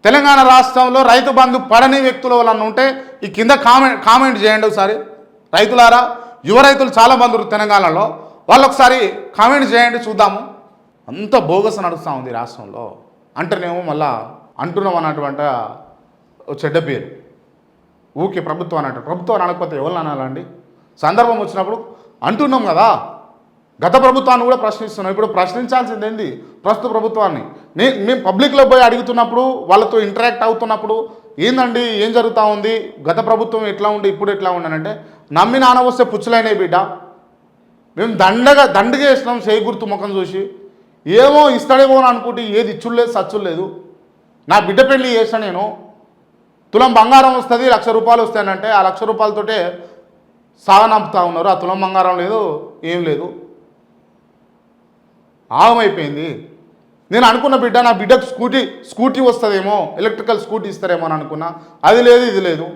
తెలంగాణ రాష్ట్రంలో రైతు బంధు పడని వ్యక్తులు వాళ్ళని ఉంటే ఈ కింద కామెంట్ చేయండి ఒకసారి. రైతులారా, యువ రైతులు చాలా మంది ఉన్నారు తెలంగాణలో, వాళ్ళు ఒకసారి కామెంట్ చేయండి చూద్దాము. అంత బోగస్ నడుస్తూ ఉంది రాష్ట్రంలో. అంటేనేమో మళ్ళా అంటున్నాం అన్నటువంటి చెడ్డ పేరు. ఊకే ప్రభుత్వం అన్నట్టు. ప్రభుత్వం అనకపోతే ఎవరు అనాలండి? సందర్భం వచ్చినప్పుడు అంటున్నాం కదా. గత ప్రభుత్వాన్ని కూడా ప్రశ్నిస్తున్నాం. ఇప్పుడు ప్రశ్నించాల్సింది ఏంది? ప్రస్తుత ప్రభుత్వాన్ని. మేము పబ్లిక్లో పోయి అడుగుతున్నప్పుడు, వాళ్ళతో ఇంటరాక్ట్ అవుతున్నప్పుడు, ఏందండి ఏం జరుగుతూ ఉంది, గత ప్రభుత్వం ఎట్లా ఉండి ఇప్పుడు ఎట్లా ఉండనంటే, నమ్మి నాన్న వస్తే పుచ్చులైనవి బిడ్డ, మేము దండగా వేసినాం చేయి గుర్తు ముఖం చూసి. ఏమో ఇస్తాడేమో అని అనుకుంటే ఏది ఇచ్చుడు లేదు, సచ్చుడు లేదు. నా బిడ్డ పెళ్ళి చేసిన నేను, తులం బంగారం వస్తుంది, 1,00,000 రూపాయలు వస్తాయంటే ఆ 1,00,000 రూపాయలతోటే సాగనంపుతా ఉన్నారు. ఆ తులం బంగారం లేదు, ఏం లేదు, ఆగమైపోయింది. నేను అనుకున్న బిడ్డ, నా బిడ్డకు స్కూటీ వస్తుందేమో, ఎలక్ట్రికల్ స్కూటీ ఇస్తారేమో అని అనుకున్నా. అది లేదు, ఇది లేదు.